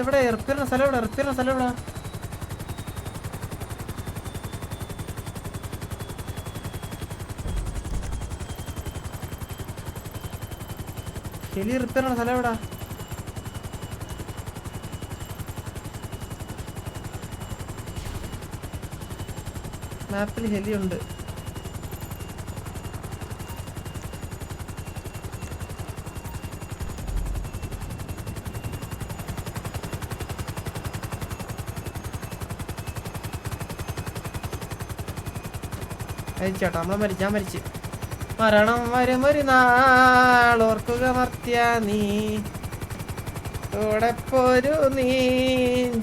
എവിടെ റിപ്പയറിന്റെ സ്ഥലം എവിടെ? റിപ്പയറിന്റെ സ്ഥലം എവിടെ? ഹെലി റിപ്പയറിന്റെ സ്ഥലം എവിടെ? മാപ്പിൽ ഹെലി ഉണ്ട്. മരിച്ചാട്ടോ, നമ്മളെ മരിച്ചാൻ മരിച്ച്. മരണം വരും ഒരു നാളോർക്കുക മർത്യ നീ, കൂടെ പോരു നീ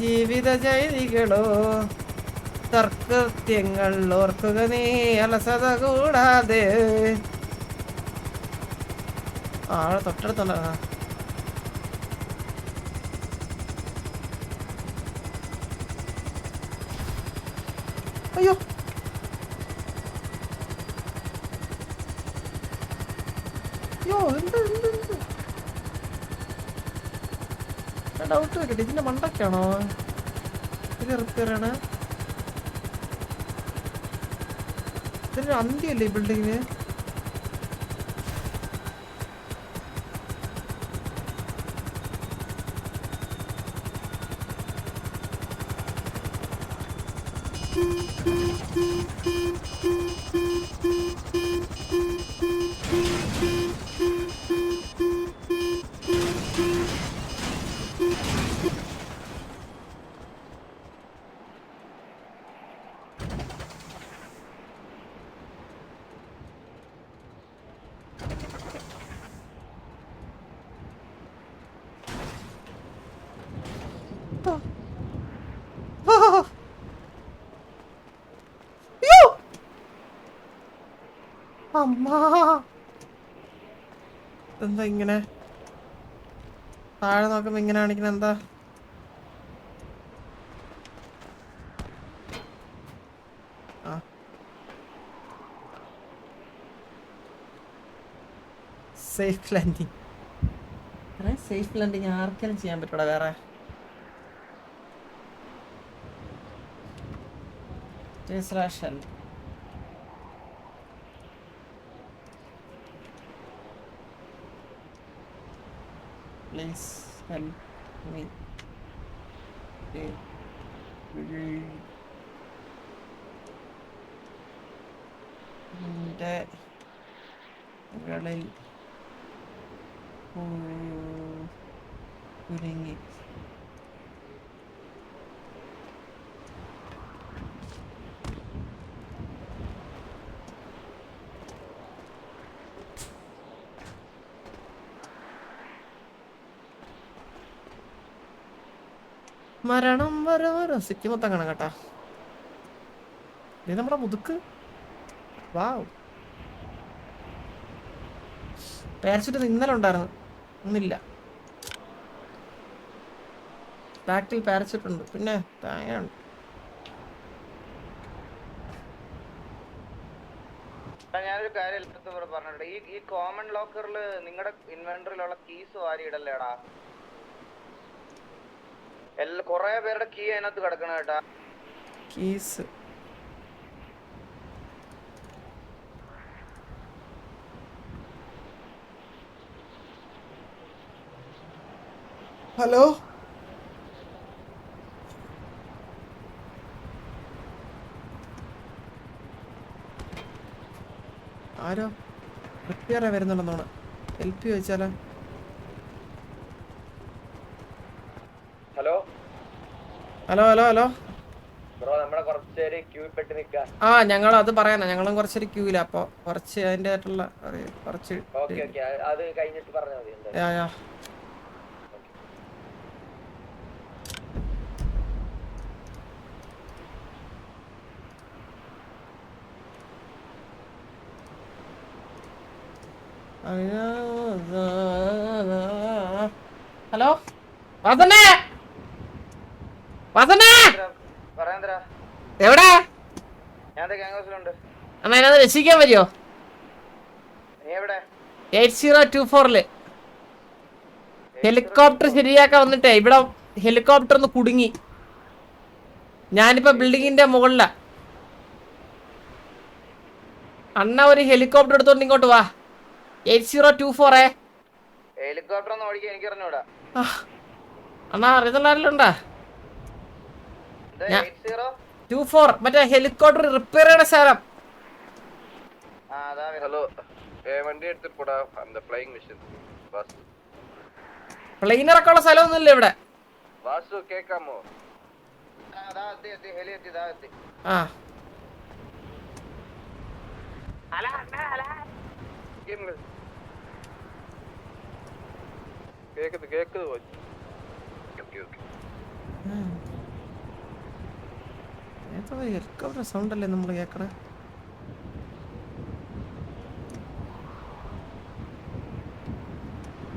ജീവിത ശൈലികളോ തർക്കൃത്യങ്ങൾ ഓർക്കുക നീ അലസത കൂടാതെ. ആളെ തൊട്ടടുത്തുണ്ടാ. അയ്യോ അയ്യോ, എന്ത് എന്ത് എന്ത് ഡൗട്ട് വെക്കട്ടെ, ഇതിന്റെ മണ്ടക്കാണോ ഇത് റിപ്പയർ ആണ്? ഇതിനൊരു അന്ത്യല്ലേ ഈ ബിൽഡിങ്ങിന്? എന്താ ഇങ്ങനെ താഴെ നോക്കുമ്പോ ഇങ്ങനെ കാണിക്കുന്ന എന്താ? Safe landing. സേഫ് ലാൻഡിങ് ആർക്കെങ്കിലും ചെയ്യാൻ പറ്റൂടാ വേറെ? Please help me. എൻ്റെ മുകളിൽ കുരുങ്ങി. മരണം വരെ സിറ്റി മൊത്തം കാണാം കേട്ടാ. ഇത് നമ്മുടെ മുതുക്ക്. വാവ്, പാരച്യൂട്ട് ഇന്നലെ ഉണ്ടായിരുന്നു, ഒന്നില്ല. ബാക്കിൽ പാരച്യൂട്ട് ഉണ്ട്, പിന്നെ താങ്ങുണ്ട്. ഞാനൊരു കാര്യം പറഞ്ഞിട്ടുണ്ട്. ഈ കോമൺ ലോക്കറിൽ നിങ്ങളുടെ ഇൻവെന്ററിലുള്ള കീസ് വാരിയിടല്ലേടാ. കൊറേ പേരുടെ കീ അതിനകത്ത് കിടക്കണ കേട്ടാ. കീസ് ഹലോ, ആരോ റിപ്പയറാ വരുന്നുണ്ടെന്നോണ്. ഹെൽപ്പ് ചോദിച്ചാലോ? Hello hello hello hello bro, നമ്മളെ കുറച്ചേര് ക്യൂ പെട്ട് നിൽക്കാം. ആ, ഞങ്ങൾ അത് പറയാനാ. ഞങ്ങളും കുറച്ചൊരു ക്യൂവില. അപ്പൊ കുറച്ച് അതിൻ്റെ ആയിട്ടുള്ള കുറച്ച് അത് കഴിഞ്ഞിട്ട് പറഞ്ഞാൽ മതി. ഹലോ വാസനെ, വാസനെ എവിടാ? അമ്മ എന്നെ രക്ഷിക്കാൻ പറ്റുമോ? 8024 ഹെലികോപ്റ്റർ ശരിയാക്കാൻ വന്നിട്ടേ ഇവിടെ ഹെലികോപ്റ്റർ ഒന്ന് കുടുങ്ങി. ഞാനിപ്പോ ബിൽഡിങ്ങിന്റെ മുകളിലാ. അണ്ണ ഒരു ഹെലികോപ്റ്റർ എടുത്തോണ്ട് ഇങ്ങോട്ട് വാ. 8024 ഹെലികോപ്റ്റർ ഒന്നും ഓടിക്കാൻ എനിക്ക് അറിഞ്ഞൂടാ. അണ്ണാ അറിയുന്നുണ്ടാ? 24 മറ്റേ ഹെലികോപ്റ്റർ റിപ്പയർ ചെയ്യണ സ്ഥലം. ഹലോ, വണ്ടി എടുത്ത് പോടാ. ഫ്ലൈയിങ് മെഷീൻ പ്ലെയിൻ ഇറക്കാനുള്ള സ്ഥലമൊന്നുമില്ല ഇവിടെ. വാസു കേക്കാമോ? ഹെലി എത്തി. ആ കേക്കുത്. ഹെലികോപ്റ്റർ സൗണ്ട് അല്ലേ നമ്മൾ കേക്കണേ?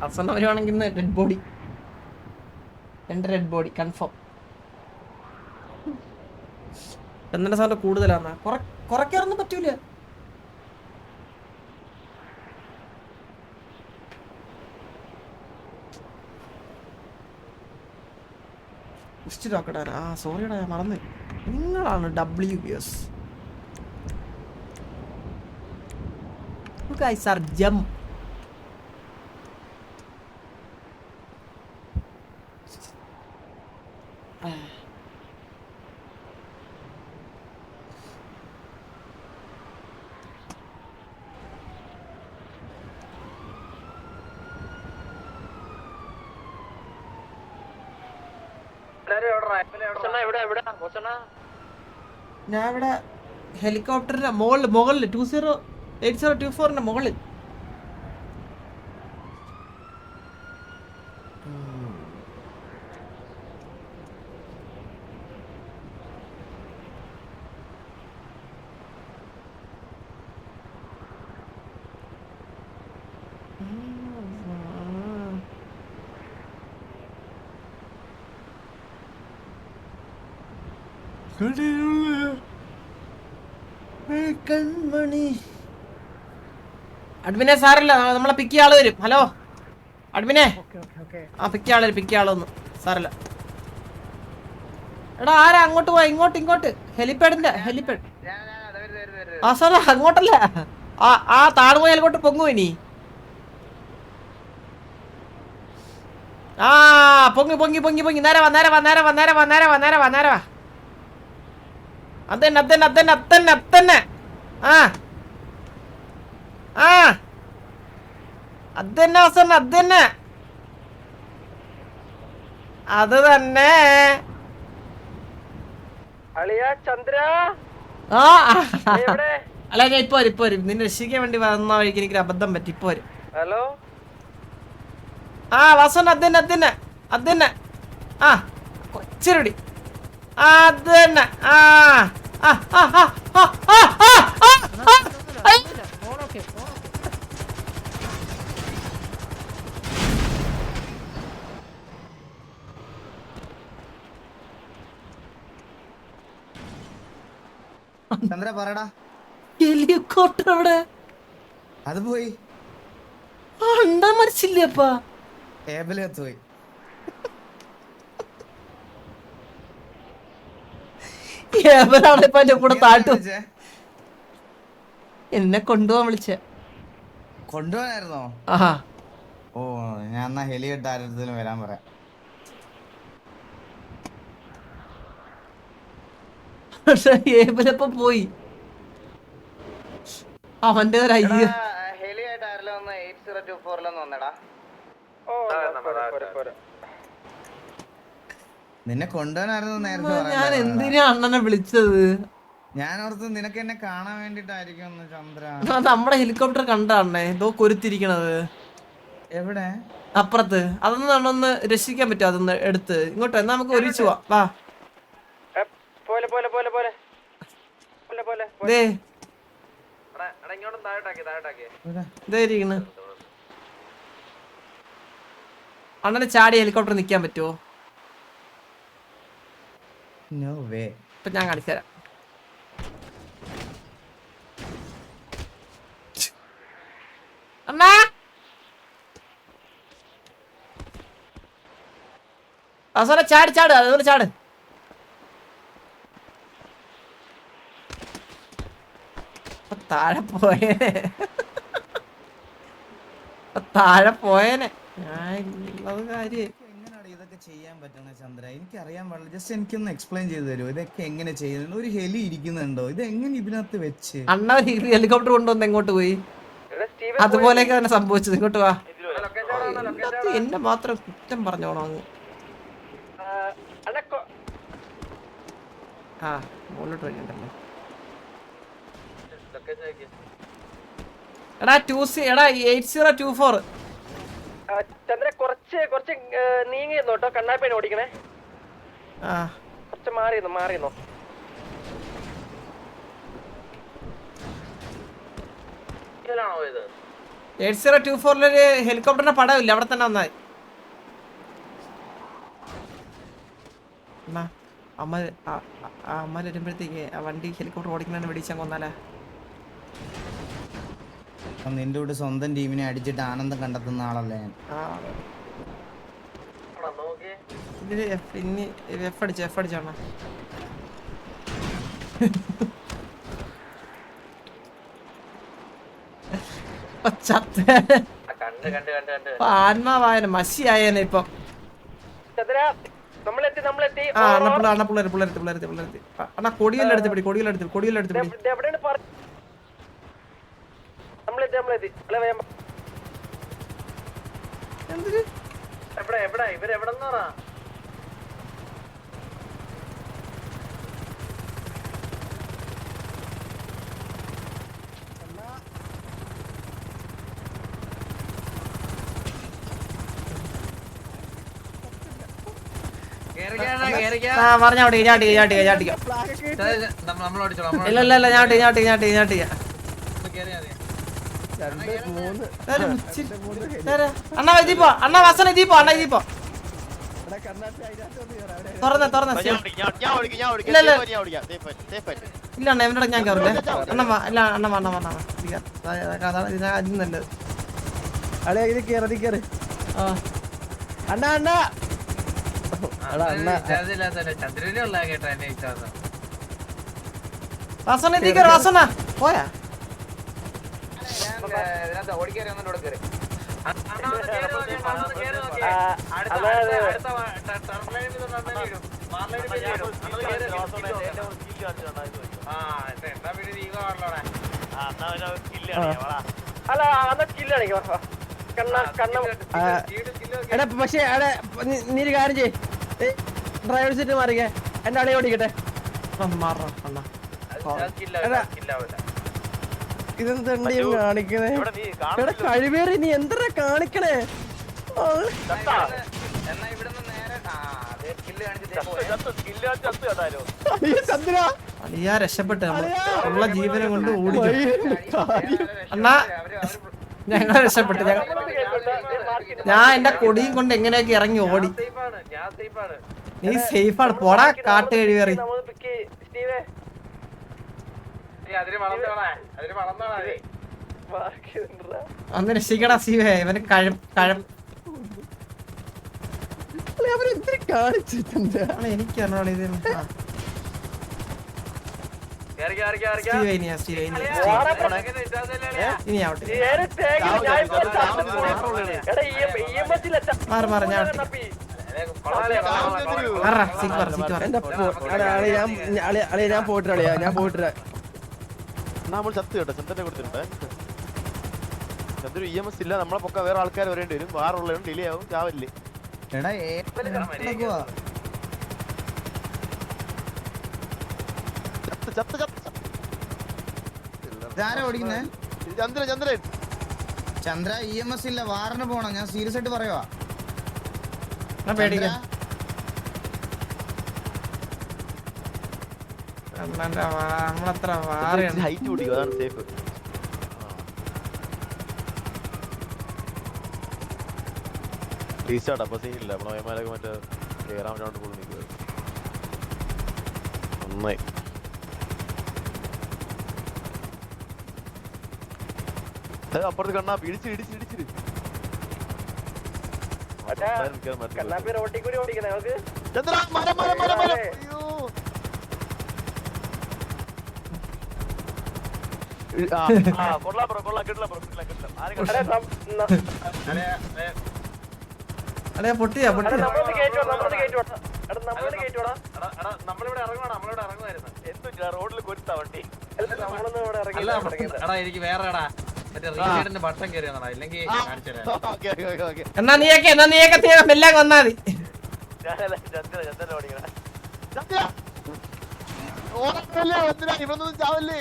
അവസാനം വരുവാണെങ്കിൽ dead body, 2 dead body confirm. ചന്ദന സൗണ്ട് കൂടുതലാന്നാ? കുറയ്ക്കാറൊന്നും പറ്റൂല. ആ സോറിയടാ, ഞാൻ മറന്നു. നിങ്ങളാണ് WBS. guys are jump. ഞാൻ ഇവിടെ ഹെലികോപ്റ്ററിന്റെ മുകളിൽ 8024 മുകളിൽ. കൺമണി അഡ്മിനെ സാറില്ല, നമ്മളെ പിക്ക് ആള് വരും. ഹലോ അഡ്മിനെ, ആ പിക്ക് ആളൊന്ന് സാറില്ല. എടാ ആരാ അങ്ങോട്ട് പോവാ? ഇങ്ങോട്ട് ഹെലിപ്പാഡിന്റെ ഹെലിപ്പാഡ്. ആ സാറേ അങ്ങോട്ടല്ല, ആ താഴ്പോയി അങ്ങോട്ട് പൊങ്ങു ഇനി. ആ പൊങ്ങി നേരെ വാ. അതന്നെ. അതന്നെ അവസരം, അതന്നെ അത് തന്നെ. അല്ല ഞാൻ ഇപ്പൊ വരും. നിന്നെ രക്ഷിക്കാൻ വേണ്ടി വന്ന വഴിക്ക് എനിക്കൊരു അബദ്ധം പറ്റി. ഇപ്പൊ വരും. ഹലോ, ആ വാസന അതന്നെ. ആ കൊച്ചിരടി അതന്നെ. ചന്ദ്ര പറടാ, ഹെലികോപ്റ്റർ അവിടെ അത് പോയി. അണ്ടാ മരിച്ചില്ലപ്പാ, ടേബിൾ കത്ത് പോയി. എന്റെ കൂടെ താട്ടു എന്നെ കൊണ്ടുപോകാൻ വിളിച്ച. കൊണ്ടുപോകാനായിരുന്നോ? ആഹാ, ഓ, ഞാൻ എന്നാ ഹെലികെട്ട് ആരത്തിലും വരാൻ പറയാം. ഏബിലപ്പ പോയി. അവന്റെ ഒരു അയ്യോ. ഹെലി ആയിട്ട് ആരെല്ലാം ഒന്ന് 8024 വന്നടാ. നിന്നെ കൊണ്ടുപോകാനായിരുന്നു നേരത്തെ ഞാൻ പറയാൻ. എന്തിനാ അണ്ണനെ വിളിച്ചത്? ഞാൻ ഓർത്ത് നിനക്ക് എന്നെ കാണാൻ വേണ്ടിട്ടായിരിക്കും ചന്ദ്ര. നമ്മുടെ ഹെലികോപ്റ്റർ കണ്ടാണേ ഇതോ കൊരുത്തിരിക്കണത് എവിടെ? അപ്പുറത്ത്. അതൊന്നും നമ്മൊന്ന് രക്ഷിക്കാൻ പറ്റുമോ? അതൊന്ന് എടുത്ത് ഇങ്ങോട്ട് എന്നാ നമുക്ക് ഒരുമിച്ച് പോവാം. വാ ദേ ഇരിക്കണ്. അണ്ണന് ചാടി ഹെലികോപ്റ്റർ നിക്കാൻ പറ്റുമോ? No way. ഇപ്പൊ ഞാൻ കാണിച്ചു തരാം. അണ്ണാ അവസാനം ചാട് ചാട് അതുപോലെ ചാട്. താഴെ പോയേനെ, താഴെ പോയേനെ. ഞാൻ ഉള്ളത് കാര്യം എങ്ങനെയാണ് ഇതൊക്കെ ചെയ്യാൻ പറ്റണേ ചന്ദ്ര? എനിക്ക് അറിയാൻ പാടില്ല. ജസ്റ്റ് എനിക്കൊന്ന് എക്സ്പ്ലെയിൻ ചെയ്ത് തരുമോ? ഇതൊക്കെ എങ്ങനെ ചെയ്യുന്നത്? ഒരു ഹെലി ഇരിക്കുന്നുണ്ടോ? ഇത് എങ്ങനെ ഇതിനകത്ത് വെച്ച്? അണ്ണ ഹെലികോപ്റ്റർ കൊണ്ടുവന്ന് എങ്ങോട്ട് പോയി? അതുപോലെയൊക്കെ തന്നെ സംഭവിച്ചത്. ഇങ്ങോട്ട് വാ. എന്നെ മാത്രം കുറ്റം പറഞ്ഞോണോ അങ്ങ്? ആ മുകളിലോട്ട് വഴിയുണ്ടല്ലോ. എടാ 8024. ചന്ദ്ര കുറച്ച് നീങ്ങിയിരുന്നോ കേട്ടോ. കണ്ണാപ്പേനെ ഓടിക്കണേ. ആ കുറച്ച് മാറിയിരുന്നോ. ഇതിലാണോ ഇത്? 8024 ഹെലികോപ്റ്ററിന്റെ പടമില്ല, അവിടെ തന്നെ വന്നായി. അമ്മ വരുമ്പോഴത്തേക്ക് ആ വണ്ടി ഹെലികോപ്റ്റർ ഓടിക്കണ വെടിച്ചാൽ കൊന്നാലേ. നിന്റെ കൂടെ സ്വന്തം ടീമിനെ അടിച്ചിട്ട് ആനന്ദം കണ്ടെത്തുന്ന ആളല്ലേ ഞാൻ. ഇതില് എഫ് അടിച്ചാണോ? ആത്മാവായന മഷിയായേനെ ഇപ്പം. ആ പിള്ളേരെത്തി. അണ്ണാ കൊടിയെല്ലാം എടുത്ത് പിടി. എന്തിന് ഇവരെവിടെന്നാ? പറഞ്ഞോട്ടെ. ഇല്ല ഞാട്ടിക്കാം. അണ്ണാ ഇതിപ്പോ വസന ഇതിപ്പോ തുറന്ന ഇല്ല അണ്ണ എവിടെ ഞാൻ കയറില്ലേ. അണ്ണ അതിന് നല്ലത്. വസന പോയാ പക്ഷേ നീ ഒരു കാര്യം ചെയ്യ്. ഡ്രൈവർ സീറ്റ് മാറിക്കേ. എന്റെ അളിയെ ഓടിക്കട്ടെ. ഇതെന്താ കാണിക്കണേ? ഇവിടെ കഴിവേറി നീ എന്താ കാണിക്കണേ? അളിയാ രക്ഷപ്പെട്ട് ഉള്ള ജീവനെ കൊണ്ട് ഓടി. അണ്ണാ ഞങ്ങൾ രക്ഷപ്പെട്ടു. ഞാൻ എന്റെ കൊടിയും കൊണ്ട് എങ്ങനെയൊക്കെ ഇറങ്ങി ഓടി. നീ സേഫാണ്. പോടാ കാട്ട് കഴിവേറി. ഒന്ന് രക്ഷിക്കടാ സീവേ. ഇവന് എനിക്ക് അറിഞ്ഞോളൂ ഇത്. ഇനി ആവട്ടെ. മാറി ഞാൻ പോയിട്ട് നമ്മൾ ചത്ത് കേട്ടോ. ചന്ദ്രനെ കൊടുത്തിട്ടുണ്ട്. ചന്ദ്രൻ EMS ഇല്ല. നമ്മളെ പൊക്ക വേറെ ആൾക്കാർ വരേണ്ടി വരും. വേറുള്ളതും ഡിലേ ആവും. ചാവില്ലേ? ചന്ദ്ര EMS ഇല്ല. വാറിന് പോണം. ഞാൻ സീരിയസ് ആയിട്ട് പറയുവാ. പേടിക്കാം. നമ്മളത്ര വാറിയാണ്. ഹൈറ്റ് കൂടിയോ? അതാണ് സേഫ്. റീസ്റ്റാർട്ട് അപ്പൊ സീനില്ല. നമ്മളൊക്കെ മറ്റേ കേറാൻ വേണ്ടി ഫുൾ നിൽക്കുക. നന്നായി. അപ്പുറത്ത് കണ്ണാ ഇടിച്ചിട്ട് കണ്ണാപ്പി റോട്ടിൽ കൂടി ഓടിക്കുന്നത് നമുക്ക് ചന്ദ്ര മരം മരം മരം മരം അയ്യോ കൊള്ളാം ബ്രോ കൊള്ളാം കിട്ടില്ല ബ്രോ കിട്ടില്ല അല്ലേ പൊട്ടിയാ പൊട്ടിയാ നമ്മളൊന്ന് കയറ്റുവാടാ നമ്മളിവിടെ ഇറങ്ങണം നമ്മളിവിടെ ഇറങ്ങുമായിരുന്നു എന്തു റോഡിൽ കൊരുത്താ വണ്ടി നമ്മളൊന്നും ഇവിടെ അല്ല എടാ എനിക്ക് വേറെ എടാ മറ്റേ റീസൈഡിന്റെ ബട്ടൺ കയറിയതാ ഇല്ലെങ്കിൽ കാണിച്ചു തരാം ഓക്കെ ഓക്കെ ഓക്കെ എന്നാ നീയൊക്കെ മെല്ലാം വന്നാ മതി ഞാനല്ല ചന്ദ്ര ചന്ദ്രൻ ഓടിക്കണ ചന്ദ്ര ഓടല്ലേ ചന്ദ്ര ഇവനൊന്നും ചാവല്ലേ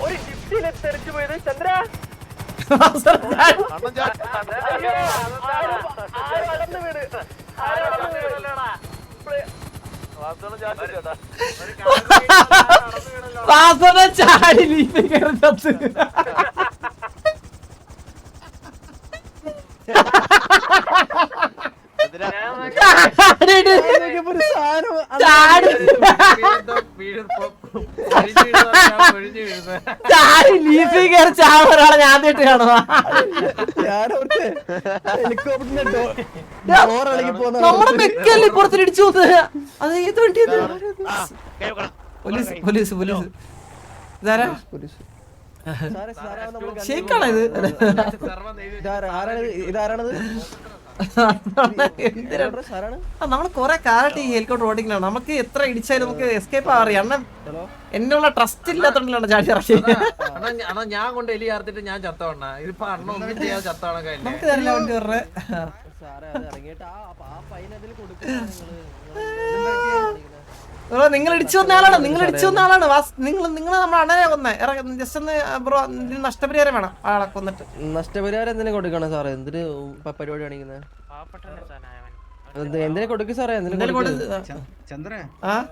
ഒരു ജിപ്സിയിൽ തെറിച്ചു പോയത് ചന്ദ്ര അണ്ണൻ ചാടി വാസ്തവം ചാടി ചേട്ടാ വാസന ചാടി ലീഫ് കയറി ചത്ത് ചാടി ചാടി ലീഫിൽ കയറി ചാവ ഒരാളെ ഞാൻ ആദ്യമായിട്ട് കാണുവാ നമ്മുടെ മെക്കല്ലേ പുറത്തിടിച്ചു പോകുന്നത് അത് ഏത് വണ്ടിയത് പോലീസ് പോലീസ് പോലീസ് ഇതാരാ ഷേക്കാണോ ഇത് ഇതാരാണത് നമ്മള് കൊറേ കാലത്ത് ഈ ഹെലികോപ്റ്റർ ഓടിക്കലാണ് നമുക്ക് എത്ര ഇടിച്ചാലും നമുക്ക് എസ്കേപ്പ് ആവാറിയ അണ്ണൻ എന്നുള്ള ട്രസ്റ്റ് ഇല്ലാത്തോണ്ടാണ് ചാടി ഇറക്കി അണ്ണാ ഞാൻ കൊണ്ട് എലി ചേർത്തിട്ട് ഞാൻ ചത്തവണ്ണ ഇതിപ്പോ അണ്ണ ഒന്നും ചെയ്യാതെ ചത്തവണക്കല്ലേ നമുക്ക് തരില്ല വണ്ടി പറഞ്ഞ നിങ്ങൾ ഇടിച്ചു വന്ന ആളാണ് നിങ്ങൾ നമ്മുടെ അണ്ണനെ കൊന്നേ ജസ്റ്റ് ഒന്ന് ബ്രോ നഷ്ടപരിഹാരം വേണം ആളെ കൊന്നിട്ട് നഷ്ടപരിഹാരം എന്തിനാ കൊടുക്കണം സാറേ എന്തിന് പരിപാടി കാണിക്കുന്നത് എന്തിനാ കൊടുക്കും സാറേ എന്തിനാ ചന്ദ്ര ആ